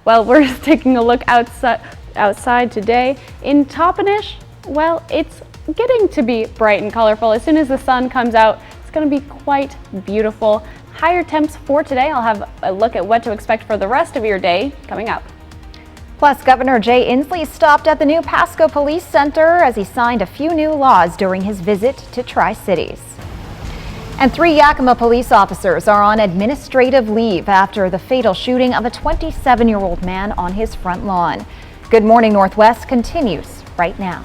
Well, we're taking a look outside today in Toppenish. Well, it's getting to be bright and colorful. As soon as the sun comes out, it's going to be quite beautiful. Higher temps for today. I'll have a look at what to expect for the rest of your day coming up. Plus, Governor Jay Inslee stopped at the new Pasco Police Center as he signed a few new laws during his visit to Tri-Cities. And 3 Yakima police officers are on administrative leave after the fatal shooting of a 27-year-old man on his front lawn. Good Morning Northwest continues right now.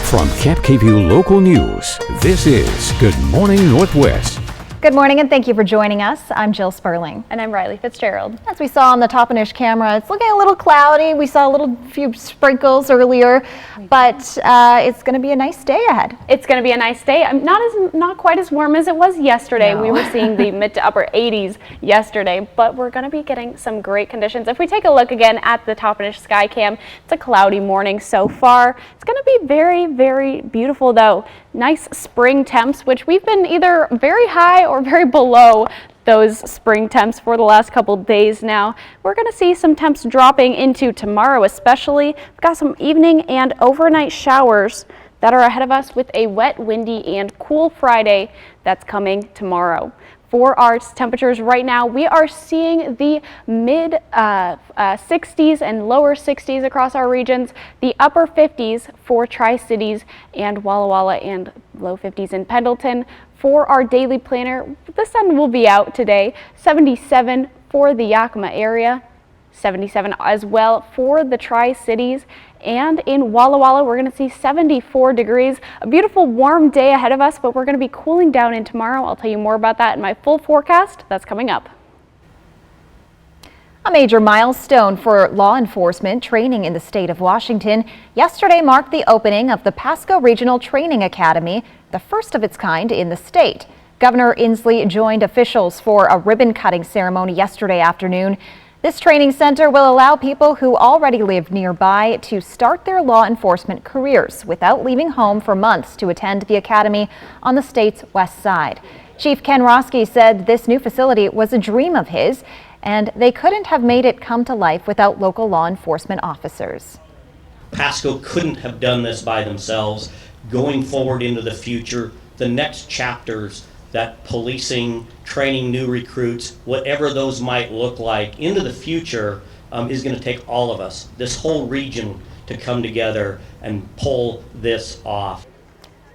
From Camp KVUE Local News, this is Good Morning Northwest. Good morning and thank you for joining us. I'm Jill Sperling. And I'm Riley Fitzgerald. As we saw on the Toppenish camera, it's looking a little cloudy. We saw a few sprinkles earlier, but it's going to be a nice day ahead. It's going to be a nice day. Not quite as warm as it was yesterday. No. We were seeing the mid to upper 80s yesterday, but we're going to be getting some great conditions. If we take a look again at the Toppenish sky cam, it's a cloudy morning so far. It's going to be very, very beautiful though. Nice spring temps, which we've been either very high or very below those spring temps for the last couple days now. We're going to see some temps dropping into tomorrow especially. We've got some evening and overnight showers that are ahead of us with a wet, windy, and cool Friday that's coming tomorrow. For our temperatures right now, we are seeing the mid 60s and lower 60s across our regions, the upper 50s for Tri-Cities and Walla Walla, and low 50s in Pendleton. For our daily planner, the sun will be out today, 77 for the Yakima area, 77 as well for the Tri-Cities, and in Walla Walla we're going to see 74 degrees. A beautiful warm day ahead of us, but we're going to be cooling down in tomorrow. I'll tell you more about that in my full forecast that's coming up. A major milestone for law enforcement training in the state of Washington yesterday marked the opening of the Pasco Regional Training Academy, the first of its kind in the state. Governor Inslee joined officials for a ribbon-cutting ceremony yesterday afternoon. This training center will allow people who already live nearby to start their law enforcement careers without leaving home for months to attend the academy on the state's west side. Chief Ken Roski said this new facility was a dream of his, and they couldn't have made it come to life without local law enforcement officers. Pasco couldn't have done this by themselves. Going forward into the future, the next chapters that policing, training new recruits, whatever those might look like into the future is going to take all of us, this whole region, to come together and pull this off.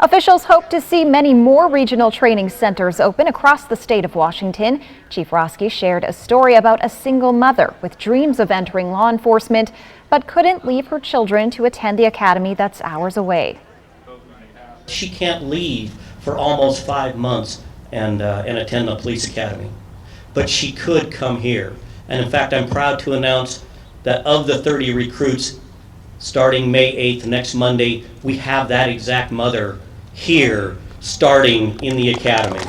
Officials hope to see many more regional training centers open across the state of Washington. Chief Roski shared a story about a single mother with dreams of entering law enforcement, but couldn't leave her children to attend the academy that's hours away. She can't leave for almost 5 months and attend the police academy, but she could come here. And in fact, I'm proud to announce that of the 30 recruits starting May 8th, next Monday, we have that exact mother here starting in the academy.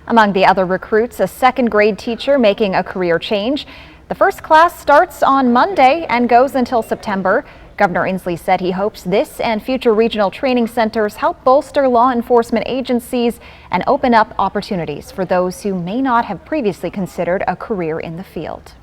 Among the other recruits, a second grade teacher making a career change. The first class starts on Monday and goes until September. Governor Inslee said he hopes this and future regional training centers help bolster law enforcement agencies and open up opportunities for those who may not have previously considered a career in the field.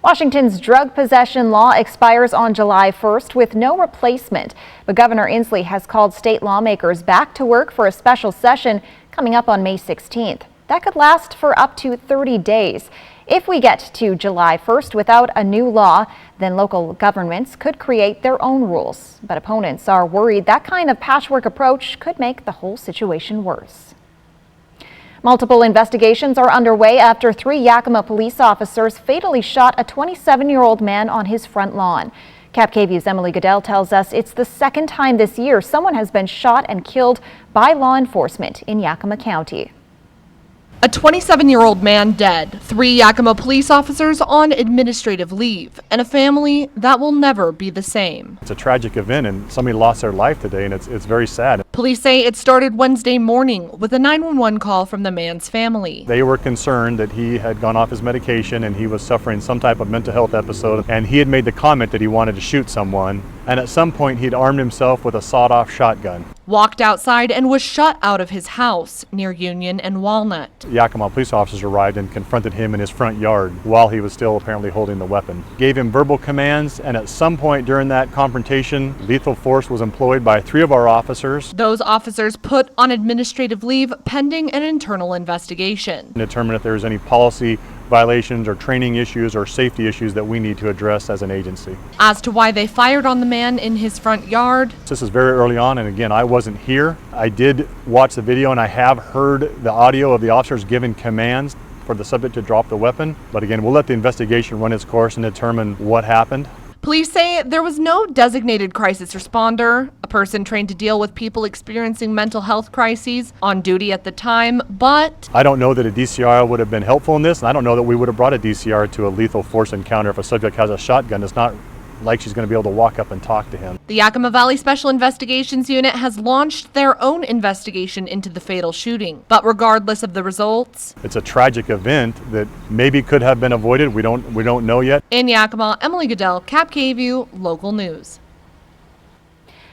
Washington's drug possession law expires on July 1st with no replacement, but Governor Inslee has called state lawmakers back to work for a special session coming up on May 16th. That could last for up to 30 days. If we get to July 1st without a new law, then local governments could create their own rules. But opponents are worried that kind of patchwork approach could make the whole situation worse. Multiple investigations are underway after 3 Yakima police officers fatally shot a 27-year-old man on his front lawn. Cap KVUE's Emily Goodell tells us it's the second time this year someone has been shot and killed by law enforcement in Yakima County. A 27-year-old man dead, 3 Yakima police officers on administrative leave, and a family that will never be the same. It's a tragic event and somebody lost their life today, and it's very sad. Police say it started Wednesday morning with a 911 call from the man's family. They were concerned that he had gone off his medication and he was suffering some type of mental health episode, and he had made the comment that he wanted to shoot someone, and at some point he'd armed himself with a sawed-off shotgun. Walked outside and was shut out of his house near Union and Walnut. Yakima police officers arrived and confronted him in his front yard while he was still apparently holding the weapon. Gave him verbal commands, and at some point during that confrontation, lethal force was employed by 3 of our officers. Those officers put on administrative leave pending an internal investigation. Determine if there's any policy violations or training issues or safety issues that we need to address as an agency. As to why they fired on the man in his front yard, This is very early on, and again, I wasn't here. I did watch the video and I have heard the audio of the officers giving commands for the subject to drop the weapon. But again, we'll let the investigation run its course and determine what happened. police say there was no designated crisis responder, a person trained to deal with people experiencing mental health crises, on duty at the time, but I don't know that a DCR would have been helpful in this, and I don't know that we would have brought a DCR to a lethal force encounter if a subject has a shotgun. It's not like she's going to be able to walk up and talk to him. the Yakima Valley Special Investigations Unit has launched their own investigation into the fatal shooting. But regardless of the results, It's a tragic event that maybe could have been avoided. We don't know yet. in Yakima, Emily Goodell, Cap KVUE, local news.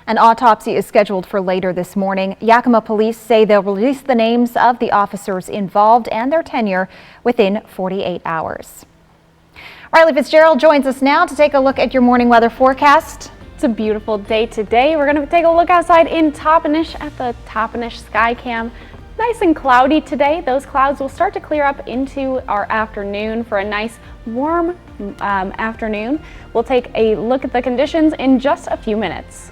An autopsy is scheduled for later this morning. Yakima police say they'll release the names of the officers involved and their tenure within 48 hours. Riley Fitzgerald joins us now to take a look at your morning weather forecast. It's a beautiful day today. We're going to take a look outside in Toppenish at the Toppenish Skycam. Nice and cloudy today. Those clouds will start to clear up into our afternoon for a nice warm afternoon. We'll take a look at the conditions in just a few minutes.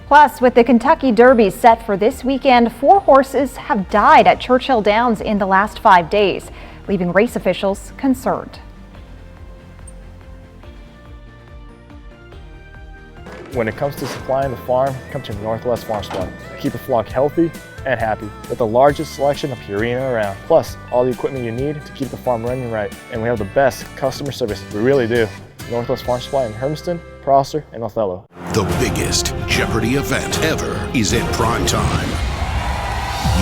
Plus, with the Kentucky Derby set for this weekend, 4 horses have died at Churchill Downs in the last 5 days, leaving race officials concerned. When it comes to supplying the farm, come to Northwest Farm Supply. Keep a flock healthy and happy with the largest selection of Purina around. Plus, all the equipment you need to keep the farm running right. And we have the best customer service. We really do. Northwest Farm Supply in Hermiston, Prosser, and Othello. The biggest Jeopardy event ever is in prime time.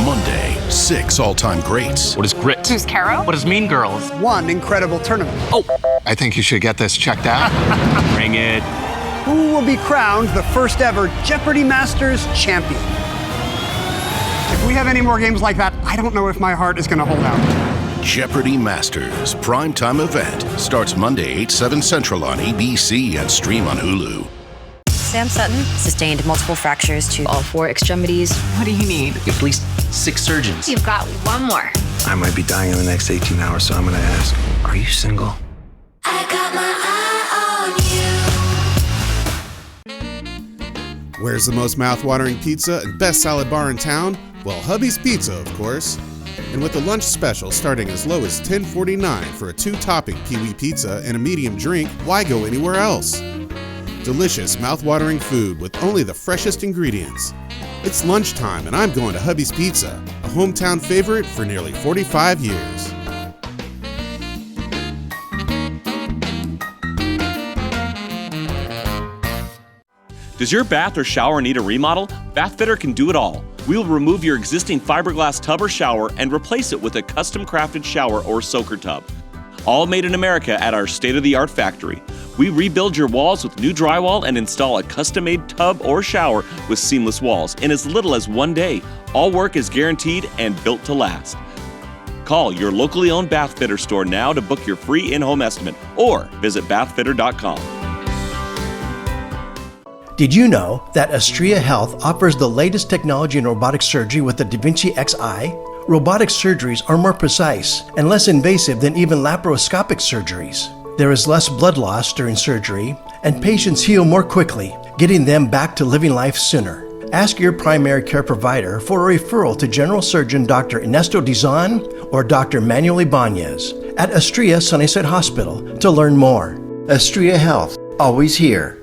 Monday, 6 all-time greats. What is grit? Who's Caro? What is Mean Girls? One incredible tournament. I think you should get this checked out. Bring it. Who will be crowned the first ever Jeopardy Masters champion? If we have any more games like that, I don't know if my heart is going to hold out. Jeopardy Masters primetime event starts Monday, 8/7 Central on ABC and stream on Hulu. Sam Sutton sustained multiple fractures to all 4 extremities. What do you need? At least 6 surgeons. You've got one more. I might be dying in the next 18 hours, so I'm gonna ask, are you single? I got my eye on you. Where's the most mouth-watering pizza and best salad bar in town? Well, Hubby's Pizza, of course. And with the lunch special starting as low as $10.49 for a 2-topping Pee-wee pizza and a medium drink, why go anywhere else? Delicious, mouth-watering food with only the freshest ingredients. It's lunchtime and I'm going to Hubby's Pizza, a hometown favorite for nearly 45 years. Does your bath or shower need a remodel? Bathfitter can do it all. We'll remove your existing fiberglass tub or shower and replace it with a custom crafted shower or soaker tub. All made in America at our state-of-the-art factory. We rebuild your walls with new drywall and install a custom-made tub or shower with seamless walls in as little as 1 day. All work is guaranteed and built to last. Call your locally owned Bathfitter store now to book your free in-home estimate or visit bathfitter.com. Did you know that Astria Health offers the latest technology in robotic surgery with the Da Vinci Xi? Robotic surgeries are more precise and less invasive than even laparoscopic surgeries. There is less blood loss during surgery, and patients heal more quickly, getting them back to living life sooner. Ask your primary care provider for a referral to General Surgeon Dr. Ernesto Dizon or Dr. Manuel Ibanez at Astria Sunnyside Hospital to learn more. Astria Health, always here.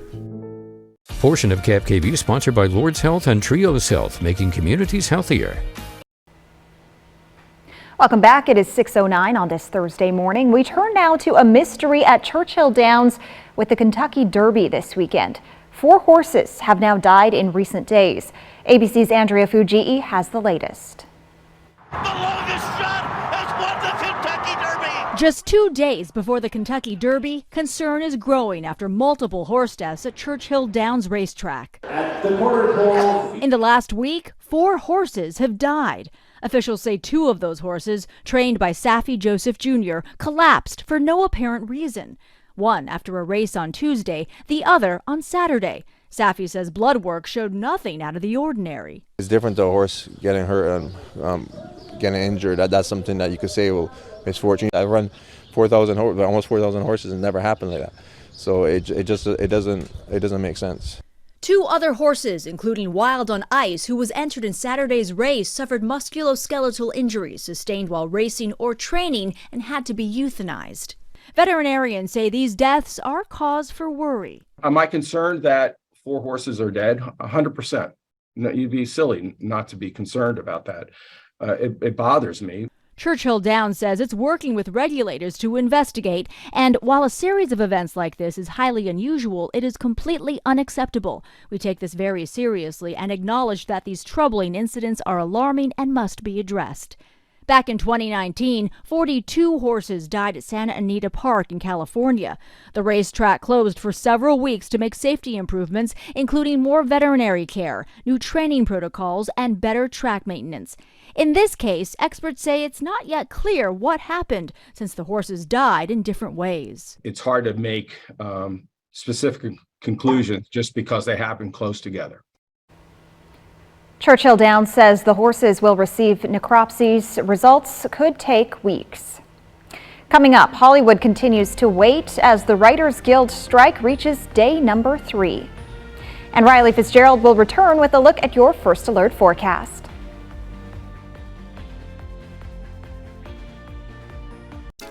Portion of Cap KVUE sponsored by Lord's Health and Trios Health, making communities healthier. Welcome back. It is 6:09 on this Thursday morning. We turn now to a mystery at Churchill Downs with the Kentucky Derby this weekend. 4 horses have now died in recent days. ABC's Andrea Fujii has the latest. Just 2 days before the Kentucky Derby, concern is growing after multiple horse deaths at Churchill Downs Racetrack. In the last week, 4 horses have died. Officials say 2 of those horses, trained by Saffie Joseph Jr., collapsed for no apparent reason. One after a race on Tuesday, the other on Saturday. Saffie says blood work showed nothing out of the ordinary. It's different to a horse getting hurt and getting injured. That's something that you could say, well, misfortune. I run almost 4,000 horses and it never happened like that. So it doesn't make sense. 2 other horses, including Wild on Ice, who was entered in Saturday's race, suffered musculoskeletal injuries sustained while racing or training and had to be euthanized. Veterinarians say these deaths are cause for worry. Am I concerned that 4 horses are dead? 100%. No, you'd be silly not to be concerned about that. It bothers me. Churchill Downs says it's working with regulators to investigate, and while a series of events like this is highly unusual, it is completely unacceptable. We take this very seriously and acknowledge that these troubling incidents are alarming and must be addressed. Back in 2019, 42 horses died at Santa Anita Park in California. The racetrack closed for several weeks to make safety improvements, including more veterinary care, new training protocols, and better track maintenance. In this case, experts say it's not yet clear what happened since the horses died in different ways. It's hard to make specific conclusions just because they happen close together. Churchill Downs says the horses will receive necropsies. Results could take weeks. Coming up, Hollywood continues to wait as the Writers Guild strike reaches day number 3. And Riley Fitzgerald will return with a look at your First Alert forecast.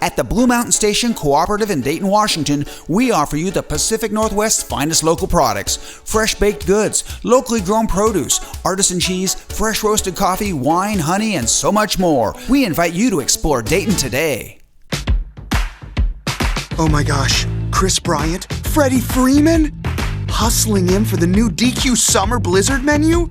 At the Blue Mountain Station Cooperative in Dayton, Washington, we offer you the Pacific Northwest's finest local products: fresh baked goods, locally grown produce, artisan cheese, fresh roasted coffee, wine, honey, and so much more. We invite you to explore Dayton today. Oh my gosh, Chris Bryant, Freddie Freeman, hustling in for the new DQ Summer Blizzard menu?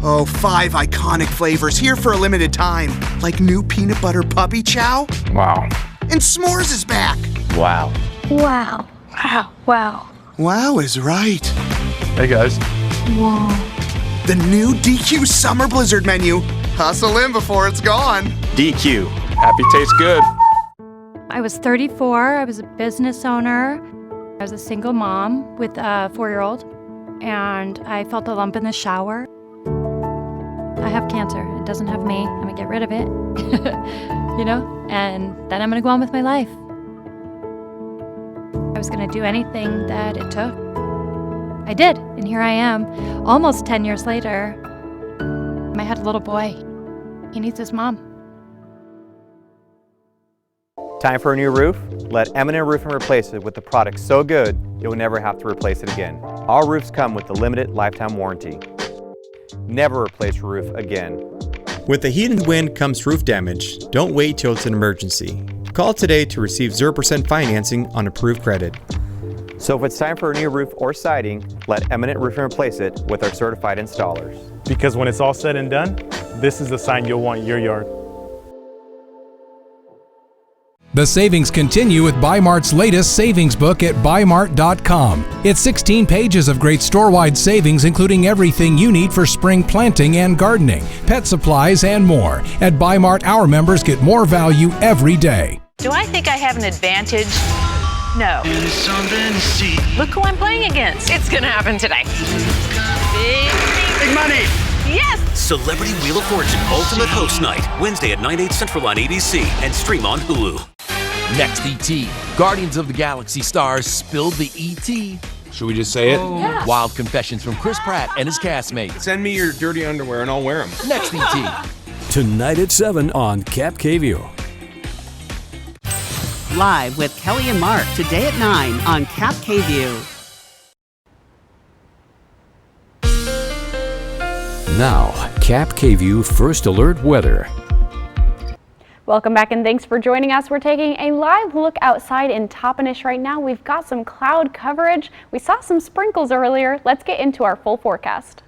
Oh, 5 iconic flavors here for a limited time, like new peanut butter puppy chow. Wow. And s'mores is back. Wow. Wow. Wow. Wow. Wow is right. Hey guys. Whoa. The new DQ Summer Blizzard menu. Hustle in before it's gone. DQ. Happy tastes good. I was 34. I was a business owner. I was a single mom with a 4-year-old, and I felt a lump in the shower. I have cancer. It doesn't have me. I'm gonna get rid of it, and then I'm gonna go on with my life. I was gonna do anything that it took. I did, and here I am, almost 10 years later. I had a little boy. He needs his mom. Time for a new roof? Let M&M Roofing replace it with a product so good you'll never have to replace it again. Our roofs come with a limited lifetime warranty. Never replace your roof again. With the heat and wind comes roof damage. Don't wait till it's an emergency. Call today to receive 0% financing on approved credit. So if it's time for a new roof or siding, let Eminent Roofing replace it with our certified installers. Because when it's all said and done, this is the sign you'll want in your yard. The savings continue with Bi-Mart's latest savings book at Bi-Mart.com. It's 16 pages of great store-wide savings, including everything you need for spring planting and gardening, pet supplies, and more. At Bi-Mart, our members get more value every day. Do I think I have an advantage? No. Look who I'm playing against. It's gonna happen today. Big money. Yes! Celebrity Wheel of Fortune Ultimate Host Night, Wednesday at 9/8 Central on ABC and stream on Hulu. Next ET, Guardians of the Galaxy stars spilled the ET. Should we just say it? Yeah. Wild confessions from Chris Pratt and his castmates. Send me your dirty underwear and I'll wear them. Next ET. Tonight at 7 on Cap KView. Live with Kelly and Mark today at 9 on Cap KView. Now, Cap KView First Alert weather. Welcome back and thanks for joining us. We're taking a live look outside in Toppenish right now. We've got some cloud coverage. We saw some sprinkles earlier. Let's get into our full forecast.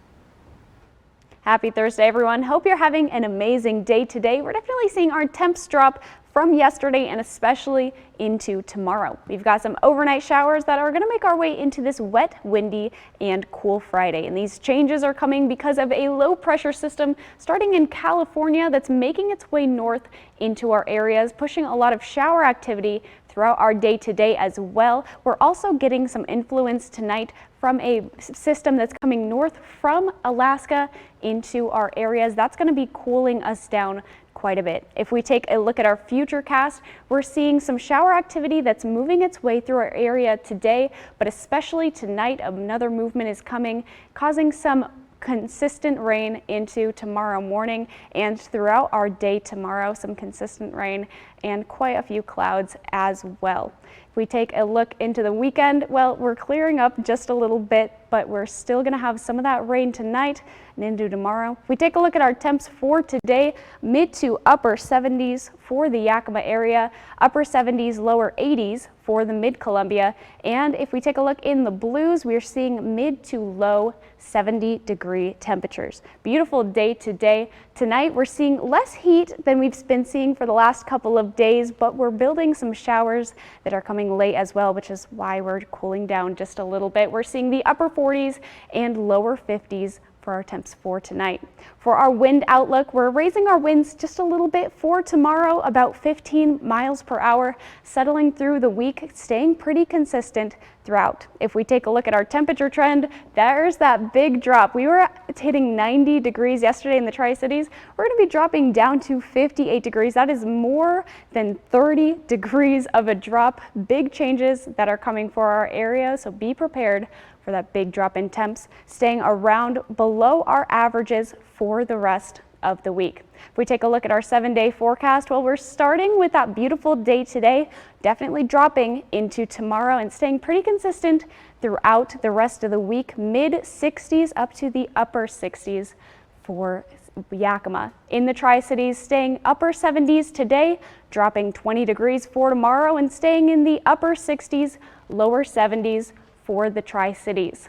Happy Thursday, everyone. Hope you're having an amazing day today. We're definitely seeing our temps drop from yesterday and especially into tomorrow. We've got some overnight showers that are going to make our way into this wet, windy, and cool Friday. And these changes are coming because of a low pressure system starting in California that's making its way north into our areas, pushing a lot of shower activity throughout our day today as well. We're also getting some influence tonight from a system that's coming north from Alaska into our areas. That's going to be cooling us down quite a bit. If we take a look at our futurecast, we're seeing some shower activity that's moving its way through our area today, but especially tonight, another movement is coming, causing some consistent rain into tomorrow morning and throughout our day tomorrow, some consistent rain and quite a few clouds as well. If we take a look into the weekend, well, we're clearing up just a little bit, but we're still going to have some of that rain tonight and into tomorrow. If we take a look at our temps for today, mid to upper 70s for the Yakima area, upper 70s, lower 80s for the Mid-Columbia. And if we take a look in the blues, we're seeing mid to low 70-degree temperatures. Beautiful day today. Tonight, we're seeing less heat than we've been seeing for the last couple of days, but we're building some showers that are coming late as well, which is why we're cooling down just a little bit. We're seeing the upper 40s and lower 50s for our temps for tonight. For our wind outlook, we're raising our winds just a little bit for tomorrow, about 15 miles per hour, settling through the week, staying pretty consistent throughout. If we take a look at our temperature trend, there's that big drop. We were hitting 90 degrees yesterday in the Tri-Cities. We're going to be dropping down to 58 degrees. That is more than 30 degrees of a drop. Big changes that are coming for our area, so be prepared for that big drop in temps, staying around below our averages for the rest of the week. If we take a look at our 7-day forecast, well, we're starting with that beautiful day today, definitely dropping into tomorrow and staying pretty consistent throughout the rest of the week, mid 60s up to the upper 60s for Yakima. In the Tri-Cities, staying upper 70s today, dropping 20 degrees for tomorrow and staying in the upper 60s, lower 70s for the Tri-Cities.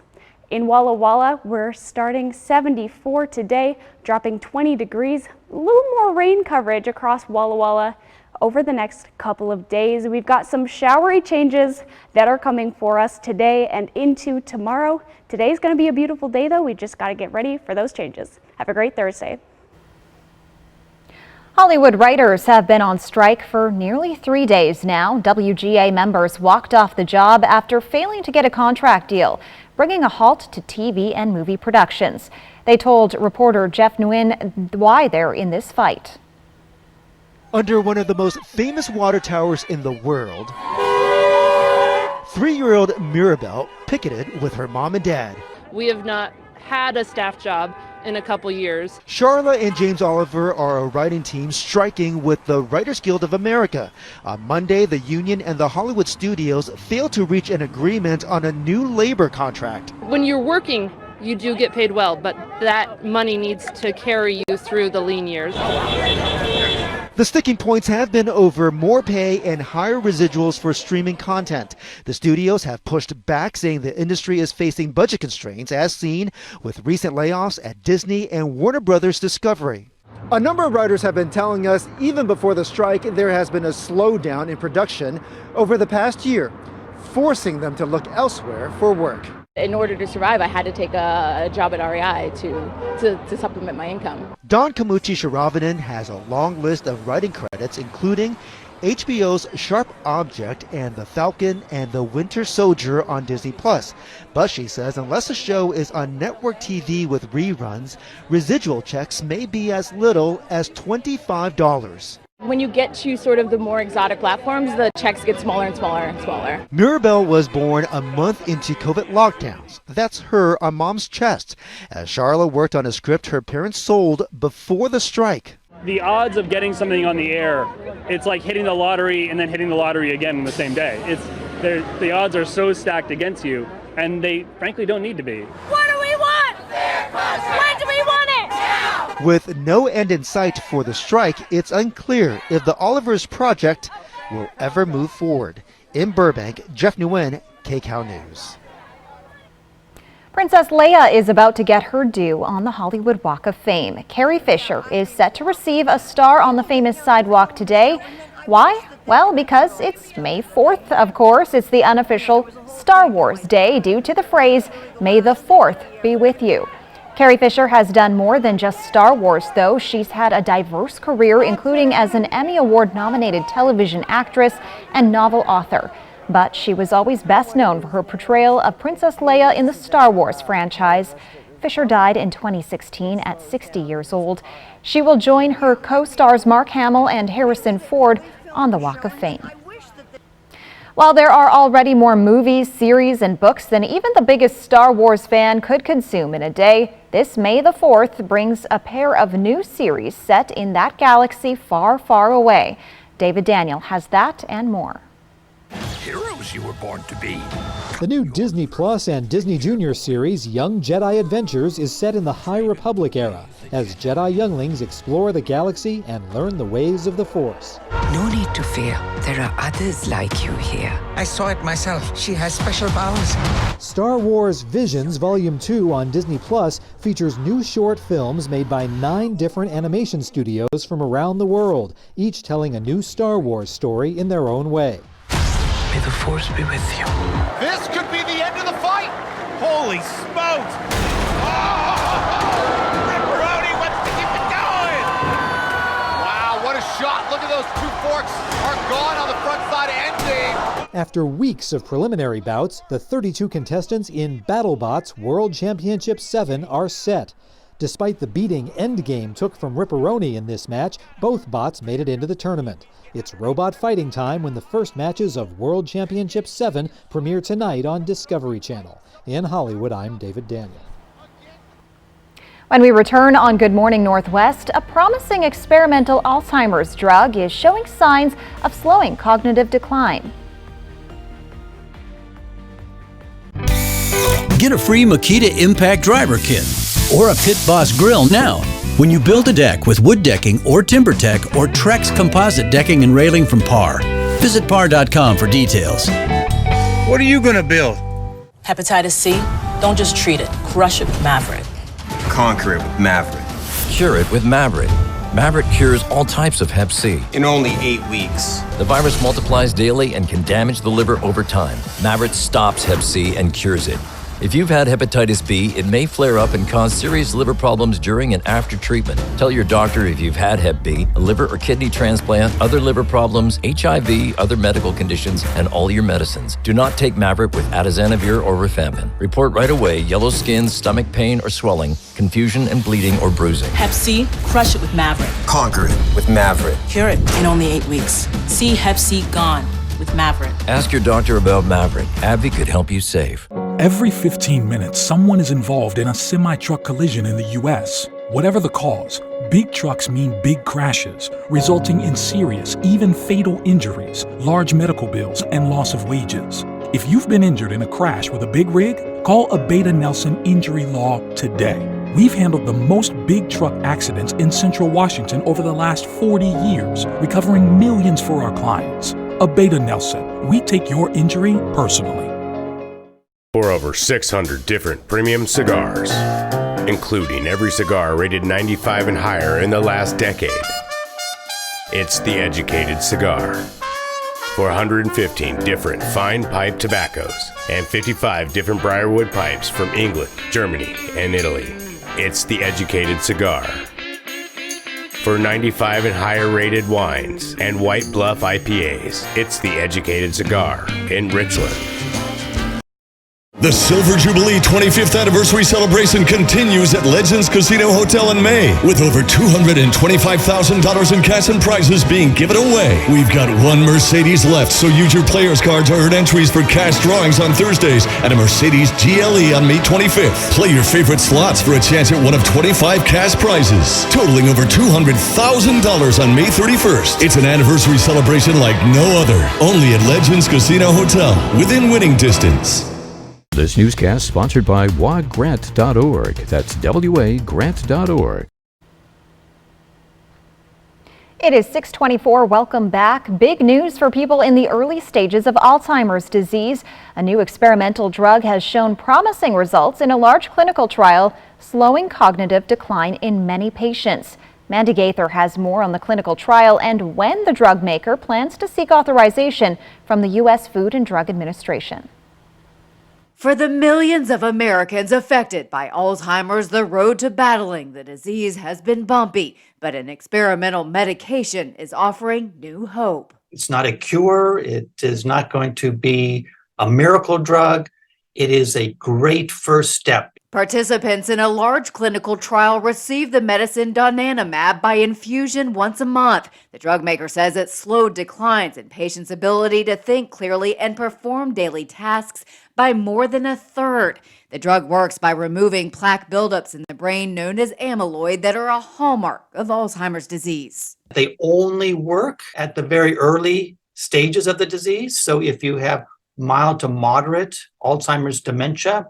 In Walla Walla, we're starting 74 today, dropping 20 degrees, a little more rain coverage across Walla Walla over the next couple of days. We've got some showery changes that are coming for us today and into tomorrow. Today's going to be a beautiful day though. We just got to get ready for those changes. Have a great Thursday. Hollywood writers have been on strike for nearly 3 days now. WGA members walked off the job after failing to get a contract deal, bringing a halt to TV and movie productions. They told reporter Jeff Nguyen why they're in this fight. Under one of the most famous water towers in the world, 3-year-old Mirabelle picketed with her mom and dad. We have not had a staff job in a couple years. Charla and James Oliver are a writing team striking with the Writers Guild of America. On Monday, the union and the Hollywood studios failed to reach an agreement on a new labor contract. When you're working, you do get paid well, but that money needs to carry you through the lean years. The sticking points have been over more pay and higher residuals for streaming content. The studios have pushed back, saying the industry is facing budget constraints, as seen with recent layoffs at Disney and Warner Brothers Discovery. A number of writers have been telling us even before the strike there has been a slowdown in production over the past year, forcing them to look elsewhere for work. In order to survive, I had to take a job at REI to supplement my income. Don Kamuchi Sharavanan has a long list of writing credits, including HBO's Sharp Object and The Falcon and The Winter Soldier on Disney+. But she says unless a show is on network TV with reruns, residual checks may be as little as $25. When you get to sort of the more exotic platforms, the checks get smaller and smaller and smaller. Mirabelle was born a month into COVID lockdowns. That's her on mom's chest. As Charla worked on a script her parents sold before the strike. The odds of getting something on the air, it's like hitting the lottery and then hitting the lottery again in the same day. The odds are so stacked against you, and they frankly don't need to be. What do we want? When do we want it? Now! With no end in sight for the strike, it's unclear if the Oliver's project will ever move forward. In Burbank, Jeff Nguyen, KCAL News. Princess Leia is about to get her due on the Hollywood Walk of Fame. Carrie Fisher is set to receive a star on the famous sidewalk today. Why? Well, because it's May 4th, of course. It's the unofficial Star Wars Day due to the phrase, "May the 4th be with you." Carrie Fisher has done more than just Star Wars, though. She's had a diverse career, including as an Emmy Award-nominated television actress and novel author. But she was always best known for her portrayal of Princess Leia in the Star Wars franchise. Fisher died in 2016 at 60 years old. She will join her co-stars Mark Hamill and Harrison Ford on the Walk of Fame. While there are already more movies, series, and books than even the biggest Star Wars fan could consume in a day, this May the 4th brings a pair of new series set in that galaxy far, far away. David Daniel has that and more. Heroes you were born to be. The new Disney Plus and Disney Junior series Young Jedi Adventures is set in the High Republic era as Jedi younglings explore the galaxy and learn the ways of the Force. No need to fear. There are others like you here. I saw it myself. She has special powers. Star Wars Visions Volume 2 on Disney Plus features new short films made by 9 different animation studios from around the world, each telling a new Star Wars story in their own way. May the Force be with you. This could be the end of the fight. Holy smokes! Ripperoni wants to keep it going. Wow, what a shot! Look at those 2 forks are gone on the front side of Endgame. After weeks of preliminary bouts, the 32 contestants in BattleBots World Championship 7 are set. Despite the beating Endgame took from Ripperoni in this match, both bots made it into the tournament. It's robot fighting time when the first matches of World Championship 7 premiere tonight on Discovery Channel. In Hollywood, I'm David Daniel. When we return on Good Morning Northwest, a promising experimental Alzheimer's drug is showing signs of slowing cognitive decline. Get a free Makita Impact Driver Kit or a Pit Boss grill now when you build a deck with wood decking or TimberTech or Trex composite decking and railing from Par. Visit par.com for details. What are you gonna build? Hepatitis C? Don't just treat it, crush it with Maverick. Conquer it with Maverick. Cure it with Maverick. Maverick cures all types of Hep C. In only 8 weeks. The virus multiplies daily and can damage the liver over time. Maverick stops Hep C and cures it. If you've had hepatitis B, it may flare up and cause serious liver problems during and after treatment. Tell your doctor if you've had Hep B, a liver or kidney transplant, other liver problems, HIV, other medical conditions, and all your medicines. Do not take Maverick with atazanavir or rifampin. Report right away yellow skin, stomach pain or swelling, confusion and bleeding or bruising. Hep C? Crush it with Maverick. Conquer it with Maverick. Cure it in only 8 weeks. See Hep C gone with Maverick. Ask your doctor about Maverick. AbbVie could help you save. Every 15 minutes, someone is involved in a semi-truck collision in the U.S. Whatever the cause, big trucks mean big crashes, resulting in serious, even fatal injuries, large medical bills, and loss of wages. If you've been injured in a crash with a big rig, call Abeta Nelson Injury Law today. We've handled the most big truck accidents in Central Washington over the last 40 years, recovering millions for our clients. Abeta Nelson, we take your injury personally. For over 600 different premium cigars, including every cigar rated 95 and higher in the last decade. It's The Educated Cigar. For 115 different fine pipe tobaccos and 55 different Briarwood pipes from England, Germany, and Italy. It's The Educated Cigar. For 95 and higher rated wines and White Bluff IPAs, it's The Educated Cigar in Richland. The Silver Jubilee 25th Anniversary Celebration continues at Legends Casino Hotel in May, with over $225,000 in cash and prizes being given away. We've got one Mercedes left, so use your player's card to earn entries for cash drawings on Thursdays and a Mercedes GLE on May 25th. Play your favorite slots for a chance at one of 25 cash prizes, totaling over $200,000 on May 31st. It's an anniversary celebration like no other, only at Legends Casino Hotel, within winning distance. This newscast sponsored by wagrant.org. That's wagrant.org. It is 6:24. Welcome back. Big news for people in the early stages of Alzheimer's disease. A new experimental drug has shown promising results in a large clinical trial, slowing cognitive decline in many patients. Mandy Gaither has more on the clinical trial and when the drug maker plans to seek authorization from the U.S. Food and Drug Administration. For the millions of Americans affected by Alzheimer's, the road to battling the disease has been bumpy, but an experimental medication is offering new hope. It's not a cure. It is not going to be a miracle drug. It is a great first step. Participants in a large clinical trial received the medicine donanemab by infusion once a month. The drug maker says it slowed declines in patients' ability to think clearly and perform daily tasks by more than a third. The drug works by removing plaque buildups in the brain known as amyloid that are a hallmark of Alzheimer's disease. They only work at the very early stages of the disease. So if you have mild to moderate Alzheimer's dementia,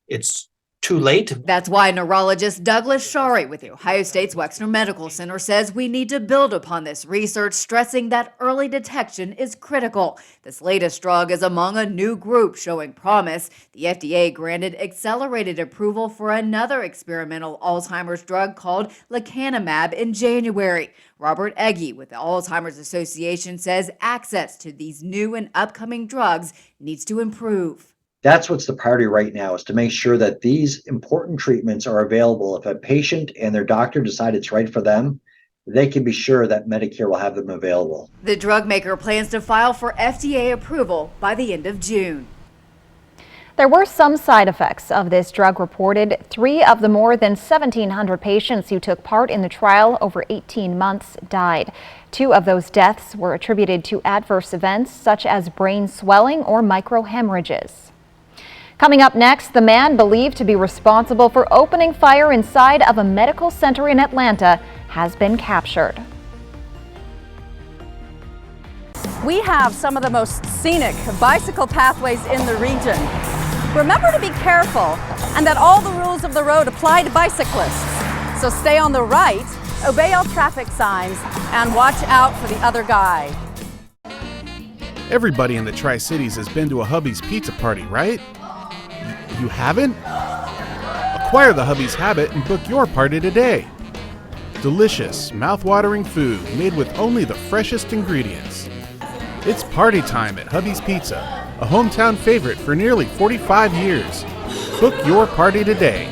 it's too late. That's why neurologist Douglas Shari with the Ohio State's Wexner Medical Center says we need to build upon this research, stressing that early detection is critical. This latest drug is among a new group showing promise. The FDA granted accelerated approval for another experimental Alzheimer's drug called lecanemab in January. Robert Egge with the Alzheimer's Association says access to these new and upcoming drugs needs to improve. That's what's the priority right now, is to make sure that these important treatments are available. If a patient and their doctor decide it's right for them, they can be sure that Medicare will have them available. The drug maker plans to file for FDA approval by the end of June. There were some side effects of this drug reported. 3 of the more than 1,700 patients who took part in the trial over 18 months died. 2 of those deaths were attributed to adverse events such as brain swelling or microhemorrhages. Coming up next, the man believed to be responsible for opening fire inside of a medical center in Atlanta has been captured. We have some of the most scenic bicycle pathways in the region. Remember to be careful and that all the rules of the road apply to bicyclists. So stay on the right, obey all traffic signs, and watch out for the other guy. Everybody in the Tri-Cities has been to a Hubby's Pizza Party, right? You haven't? Acquire the Hubby's habit and book your party today. Delicious, mouth-watering food made with only the freshest ingredients. It's party time at Hubby's Pizza, a hometown favorite for nearly 45 years. Book your party today.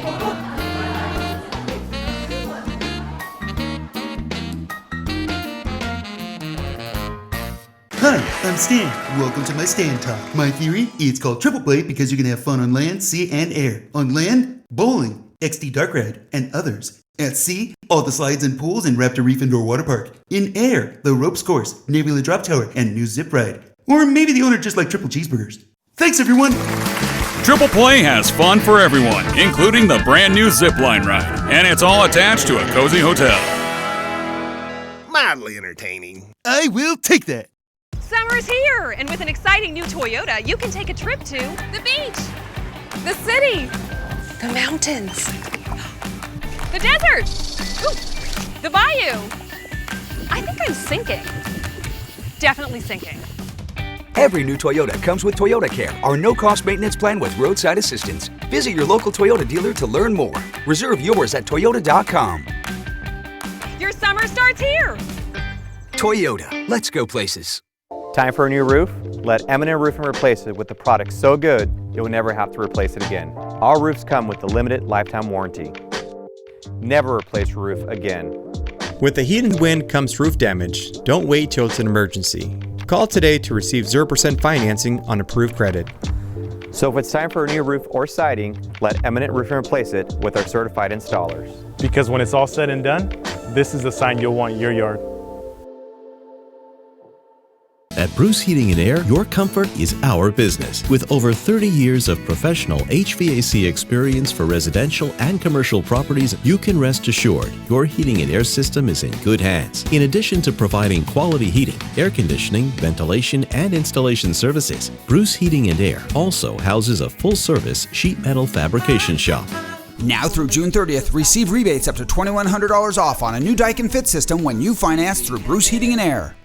Hi, I'm Stan. Welcome to my Stan Talk. My theory, it's called Triple Play because you can have fun on land, sea, and air. On land, bowling, XD Dark Ride, and others. At sea, all the slides and pools in Raptor Reef Indoor Water Park. In air, the ropes course, Nebula Drop Tower, and new zip ride. Or maybe the owner just like triple cheeseburgers. Thanks, everyone! Triple Play has fun for everyone, including the brand new zipline ride. And it's all attached to a cozy hotel. Mildly entertaining. I will take that. Summer's here, and with an exciting new Toyota, you can take a trip to the beach, the city, the mountains, the desert, ooh, the bayou. I think I'm sinking. Definitely sinking. Every new Toyota comes with Toyota Care, our no-cost maintenance plan with roadside assistance. Visit your local Toyota dealer to learn more. Reserve yours at toyota.com. Your summer starts here. Toyota, let's go places. Time for a new roof? Let Eminent Roofing replace it with the product so good you'll never have to replace it again. Our roofs come with the limited lifetime warranty. Never replace your roof again. With the heat and wind comes roof damage. Don't wait till it's an emergency. Call today to receive 0% financing on approved credit. So if it's time for a new roof or siding, let Eminent Roofing replace it with our certified installers. Because when it's all said and done, this is the sign you'll want your yard. At Bruce Heating and Air, your comfort is our business. With over 30 years of professional HVAC experience for residential and commercial properties, you can rest assured your heating and air system is in good hands. In addition to providing quality heating, air conditioning, ventilation, and installation services, Bruce Heating and Air also houses a full-service sheet metal fabrication shop. Now through June 30th, receive rebates up to $2,100 off on a new Daikin Fit system when you finance through Bruce Heating and Air.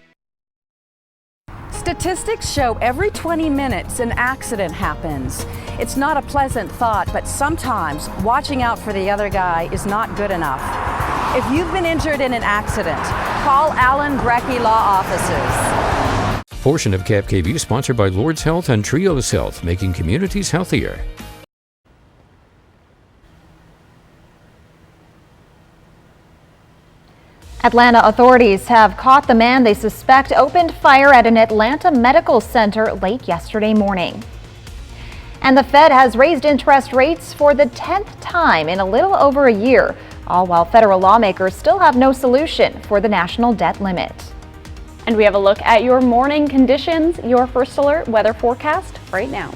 Statistics show every 20 minutes an accident happens. It's not a pleasant thought, but sometimes watching out for the other guy is not good enough. If you've been injured in an accident, call Allen Brecky Law Offices. Portion of Cap KVU sponsored by Lord's Health and Trios Health, making communities healthier. Atlanta authorities have caught the man they suspect opened fire at an Atlanta medical center late yesterday morning. And the Fed has raised interest rates for the 10th time in a little over a year, all while federal lawmakers still have no solution for the national debt limit. And we have a look at your morning conditions, your first alert weather forecast right now.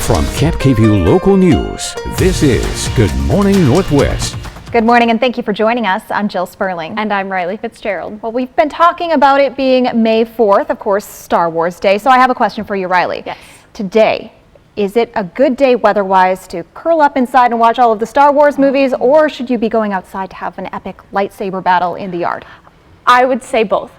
From Cap KVU Local News, this is Good Morning Northwest. Good morning and thank you for joining us. I'm Jill Sperling. And I'm Riley Fitzgerald. Well, we've been talking about it being May 4th, of course, Star Wars Day. So I have a question for you, Riley. Yes. Today, is it a good day weather-wise to curl up inside and watch all of the Star Wars movies, or should you be going outside to have an epic lightsaber battle in the yard? I would say both.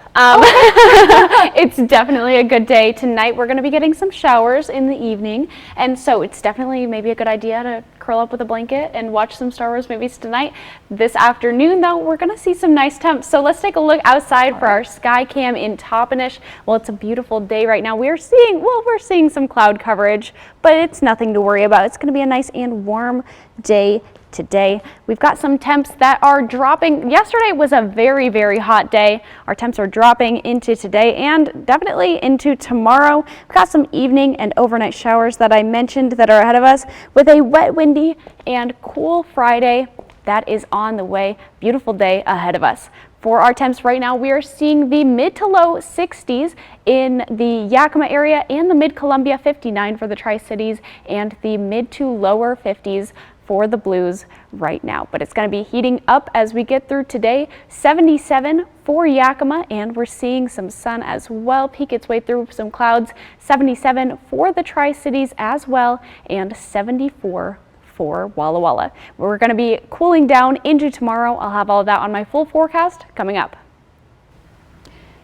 It's definitely a good day. Tonight we're going to be getting some showers in the evening, and so it's definitely maybe a good idea to curl up with a blanket and watch some Star Wars movies tonight. This afternoon, though, we're going to see some nice temps. So let's take a look outside for our sky cam in Toppenish. Well, it's a beautiful day right now. We're seeing some cloud coverage, but it's nothing to worry about. It's going to be a nice and warm day today. We've got some temps that are dropping. Yesterday was a very, very hot day. Our temps are dropping into today and definitely into tomorrow. We've got some evening and overnight showers that I mentioned that are ahead of us, with a wet, windy, and cool Friday that is on the way. Beautiful day ahead of us. For our temps right now, we are seeing the mid to low 60s in the Yakima area and the mid-Columbia, 59 for the Tri-Cities, and the mid to lower 50s for the Blues right now. But it's going to be heating up as we get through today. 77 for Yakima, and we're seeing some sun as well peek its way through some clouds. 77 for the Tri-Cities as well, and 74 for Walla Walla. We're going to be cooling down into tomorrow. I'll have all of that on my full forecast coming up.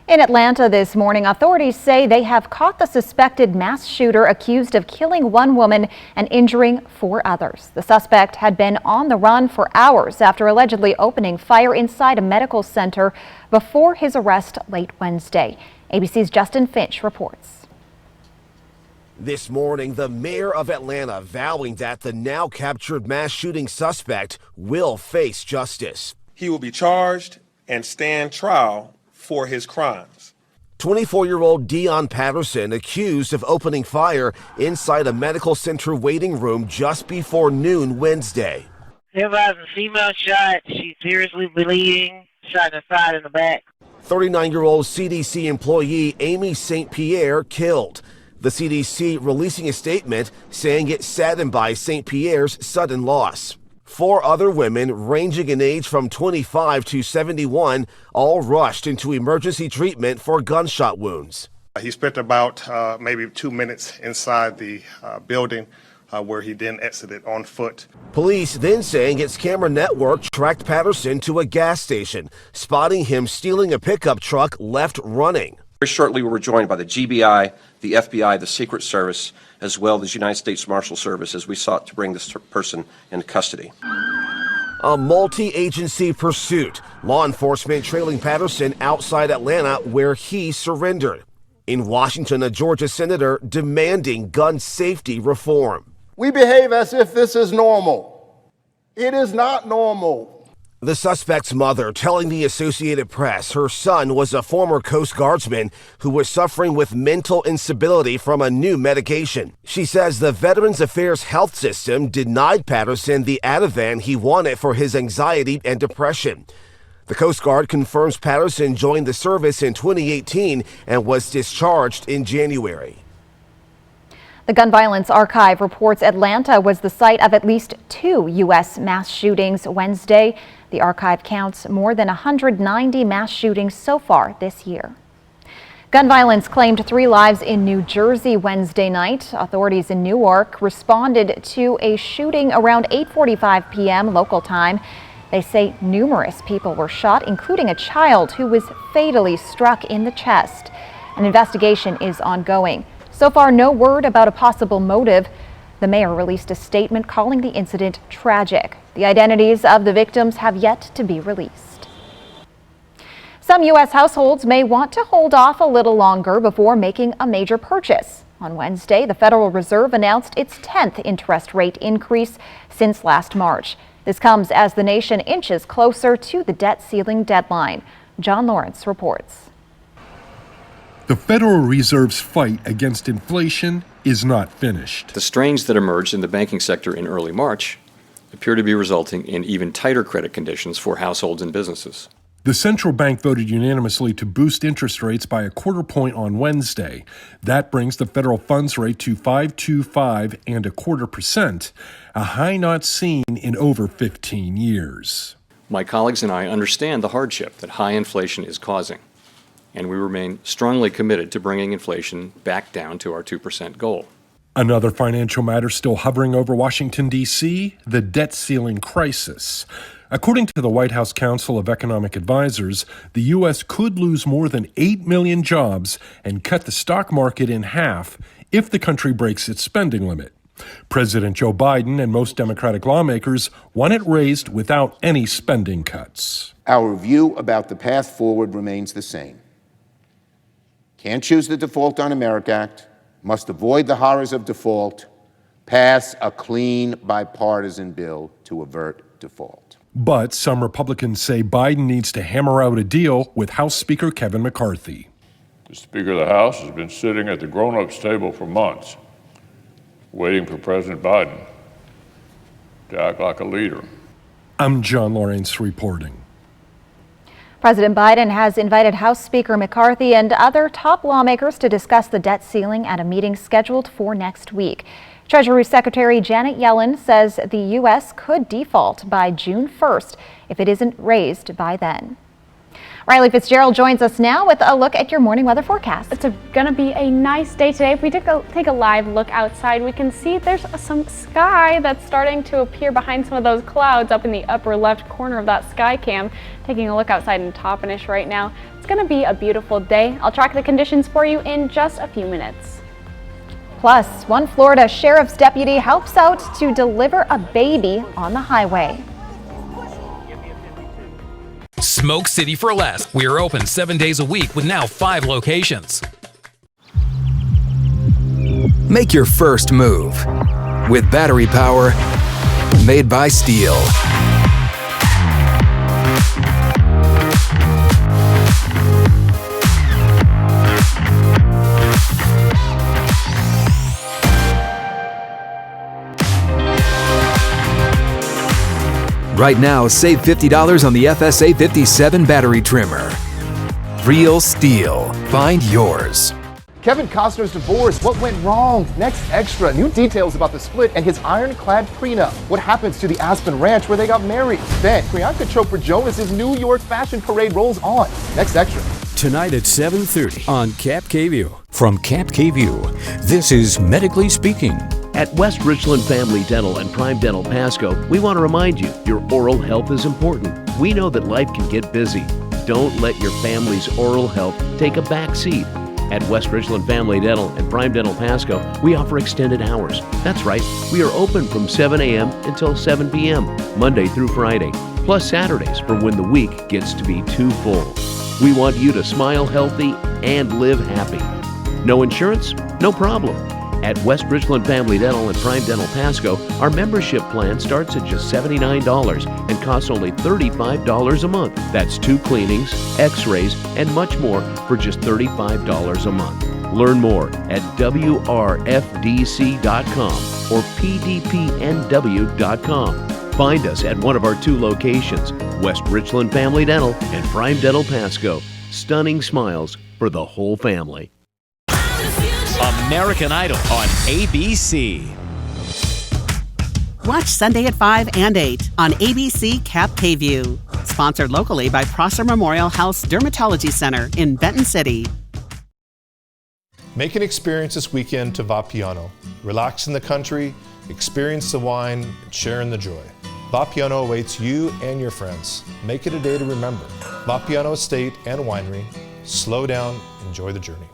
In Atlanta this morning, authorities say they have caught the suspected mass shooter accused of killing one woman and injuring 4 others. The suspect had been on the run for hours after allegedly opening fire inside a medical center before his arrest late Wednesday. ABC's Justin Finch reports. This morning, the mayor of Atlanta vowing that the now captured mass shooting suspect will face justice. He will be charged and stand trial for his crimes. 24-year-old Dion Patterson accused of opening fire inside a medical center waiting room just before noon Wednesday. There was a female shot. She's seriously bleeding, shot in the side and the back. 39-year-old CDC employee Amy St. Pierre killed. The CDC releasing a statement saying it saddened by St. Pierre's sudden loss. 4 other women ranging in age from 25 to 71 all rushed into emergency treatment for gunshot wounds. He spent about maybe 2 minutes inside the building where he then exited on foot. Police then saying its camera network tracked Patterson to a gas station, spotting him stealing a pickup truck left running. Very shortly, we were joined by the GBI, the FBI, the Secret Service, as well as the United States Marshal Service as we sought to bring this person into custody. A multi-agency pursuit. Law enforcement trailing Patterson outside Atlanta where he surrendered. In Washington, a Georgia senator demanding gun safety reform. We behave as if this is normal. It is not normal. The suspect's mother telling the Associated Press her son was a former Coast Guardsman who was suffering with mental instability from a new medication. She says the Veterans Affairs health system denied Patterson the Ativan he wanted for his anxiety and depression. The Coast Guard confirms Patterson joined the service in 2018 and was discharged in January. The Gun Violence Archive reports Atlanta was the site of at least 2 U.S. mass shootings Wednesday. The archive counts more than 190 mass shootings so far this year. Gun violence claimed 3 lives in New Jersey Wednesday night. Authorities in Newark responded to a shooting around 8:45 p.m. local time. They say numerous people were shot, including a child who was fatally struck in the chest. An investigation is ongoing. So far, no word about a possible motive. The mayor released a statement calling the incident tragic. The identities of the victims have yet to be released. Some U.S. households may want to hold off a little longer before making a major purchase. On Wednesday, the Federal Reserve announced its 10th interest rate increase since last March. This comes as the nation inches closer to the debt ceiling deadline. John Lawrence reports. The Federal Reserve's fight against inflation is not finished. The strains that emerged in the banking sector in early March appear to be resulting in even tighter credit conditions for households and businesses. The central bank voted unanimously to boost interest rates by 1/4 point on Wednesday. That brings the federal funds rate to 5.25 1/4%, a high not seen in over 15 years. My colleagues and I understand the hardship that high inflation is causing, and we remain strongly committed to bringing inflation back down to our 2% goal. Another financial matter still hovering over Washington, D.C., the debt ceiling crisis. According to the White House Council of Economic Advisors, the U.S. could lose more than 8 million jobs and cut the stock market in half if the country breaks its spending limit. President Joe Biden and most Democratic lawmakers want it raised without any spending cuts. Our view about the path forward remains the same. Can't choose the Default on America Act, must avoid the horrors of default, pass a clean bipartisan bill to avert default. But some Republicans say Biden needs to hammer out a deal with House Speaker Kevin McCarthy. The Speaker of the House has been sitting at the grown-ups table for months, waiting for President Biden to act like a leader. I'm John Lawrence reporting. President Biden has invited House Speaker McCarthy and other top lawmakers to discuss the debt ceiling at a meeting scheduled for next week. Treasury Secretary Janet Yellen says the U.S. could default by June 1st if it isn't raised by then. Riley Fitzgerald joins us now with a look at your morning weather forecast. It's going to be a nice day today. If we take a live look outside, we can see there's some sky that's starting to appear behind some of those clouds up in the upper left corner of that sky cam. Taking a look outside in Toppenish right now, it's going to be a beautiful day. I'll track the conditions for you in just a few minutes. Plus, one Florida sheriff's deputy helps out to deliver a baby on the highway. Smoke City for Less. We are open 7 days a week with now 5 locations. Make your first move with battery power made by Steel. Right now, save $50 on the FSA 57 battery trimmer. Real Steel. Find yours. Kevin Costner's divorce. What went wrong? Next Extra. New details about the split and his ironclad prenup. What happens to the Aspen Ranch where they got married? Then, Priyanka Chopra Jonas' New York Fashion Parade rolls on. Next Extra. Tonight at 7:30 on Cap KView. From Cap KView, this is Medically Speaking. At West Richland Family Dental and Prime Dental Pasco, we want to remind you your oral health is important. We know that life can get busy. Don't let your family's oral health take a back seat. At West Richland Family Dental and Prime Dental Pasco, we offer extended hours. That's right, we are open from 7 a.m. until 7 p.m., Monday through Friday, plus Saturdays for when the week gets to be too full. We want you to smile healthy and live happy. No insurance? No problem. At West Richland Family Dental and Prime Dental Pasco, our membership plan starts at just $79 and costs only $35 a month. That's 2 cleanings, x-rays, and much more for just $35 a month. Learn more at WRFDC.com or PDPNW.com. Find us at one of our 2 locations, West Richland Family Dental and Prime Dental Pasco. Stunning smiles for the whole family. American Idol on ABC. Watch Sunday at 5 and 8 on ABC Cap KView. Sponsored locally by Prosser Memorial House Dermatology Center in Benton City. Make an experience this weekend to Vapiano. Relax in the country, experience the wine, and share in the joy. Vapiano awaits you and your friends. Make it a day to remember. Vapiano Estate and Winery. Slow down, enjoy the journey.